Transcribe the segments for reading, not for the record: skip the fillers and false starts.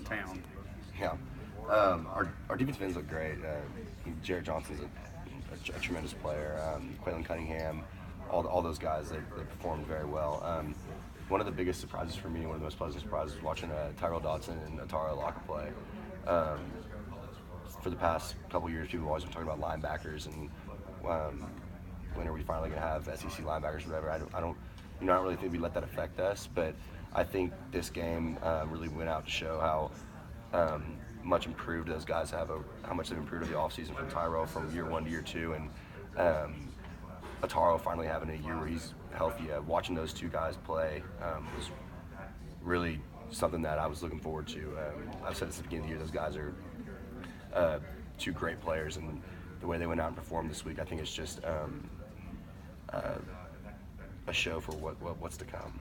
town. Yeah. Our defensive ends look great. Jarrett Johnson's a tremendous player. Quaylen Cunningham, all those guys, they performed very well. One of the biggest surprises for me, one of the most pleasant surprises, was watching Tyrell Dodson and Atara Locke play. For the past couple years, people have always been talking about linebackers and when are we finally going to have SEC linebackers or whatever. I don't really think we let that affect us, but I think this game really went out to show how much improved those guys have, how much they've improved in the offseason from Tyrell from year 1 to year 2, and Ataro finally having a year where he's healthy. Watching those two guys play was really something that I was looking forward to. I've said this at the beginning of the year, those guys are two great players, and the way they went out and performed this week, I think it's just a show for what's to come.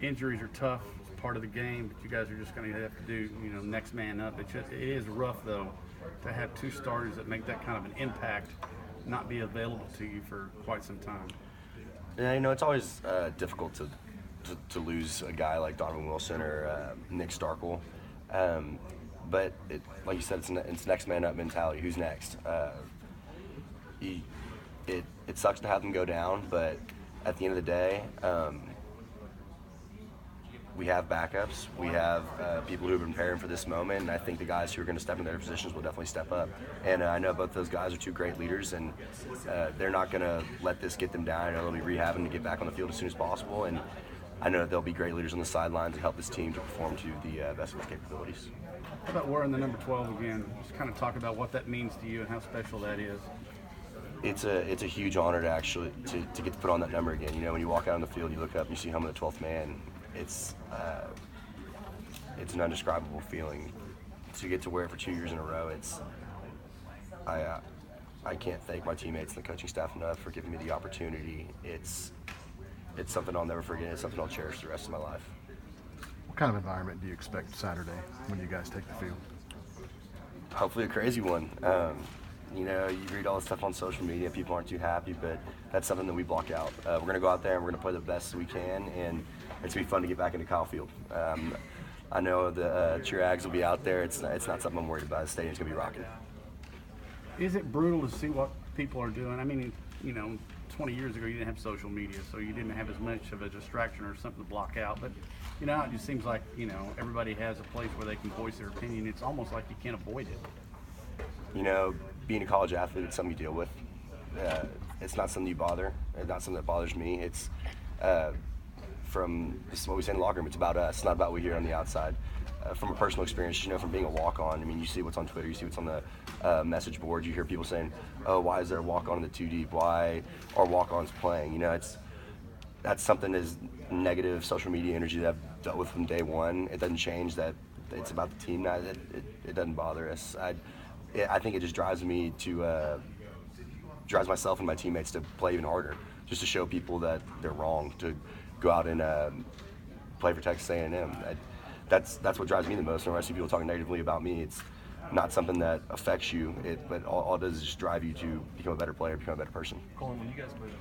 Injuries are tough, it's part of the game, but you guys are just going to have to do, next man up. It is rough, though, to have two starters that make that kind of an impact not be available to you for quite some time. Yeah, it's always difficult to lose a guy like Donovan Wilson or Nick Starkel. But like you said, it's next man up mentality. Who's next? It sucks to have them go down, but at the end of the day, we have backups. We have people who have been preparing for this moment, and I think the guys who are going to step in their positions will definitely step up. And I know both those guys are two great leaders, and they're not going to let this get them down. I know they'll be rehabbing to get back on the field as soon as possible, and I know that they'll be great leaders on the sidelines and help this team to perform to the best of its capabilities. How about wearing the number 12 again? Just kind of talk about what that means to you and how special that is. It's a huge honor to actually to get to put on that number again. When you walk out on the field, you look up and you see I'm the 12th man. It's an indescribable feeling to get to wear it for 2 years in a row. I can't thank my teammates and the coaching staff enough for giving me the opportunity. It's something I'll never forget. It's something I'll cherish the rest of my life. What kind of environment do you expect Saturday when you guys take the field? Hopefully a crazy one. You read all the stuff on social media, people aren't too happy, but that's something that we block out. We're going to go out there and we're going to play the best we can, and it's going to be fun to get back into Kyle Field. I know the cheer ags will be out there. It's not something I'm worried about. The stadium's going to be rocking. Is it brutal to see what people are doing? I mean, 20 years ago you didn't have social media, so you didn't have as much of a distraction or something to block out. But it just seems like everybody has a place where they can voice their opinion. It's almost like you can't avoid it. Being a college athlete, it's something you deal with. It's not something you bother. It's not something that bothers me. It's this is what we say in the locker room. It's about us. It's not about what we hear on the outside. From a personal experience, from being a walk-on, you see what's on Twitter, you see what's on the message board. You hear people saying, "Oh, why is there a walk-on in the 2 deep? Why are walk-ons playing?" That's something as negative social media energy that I've dealt with from day one. It doesn't change that it's about the team now. It doesn't bother us. I think it just drives me drives myself and my teammates to play even harder, just to show people that they're wrong, to go out and play for Texas A&M. That's what drives me the most. When I see people talking negatively about me, it's not something that affects you, but all it does is just drive you to become a better player, become a better person. Colin, when you guys move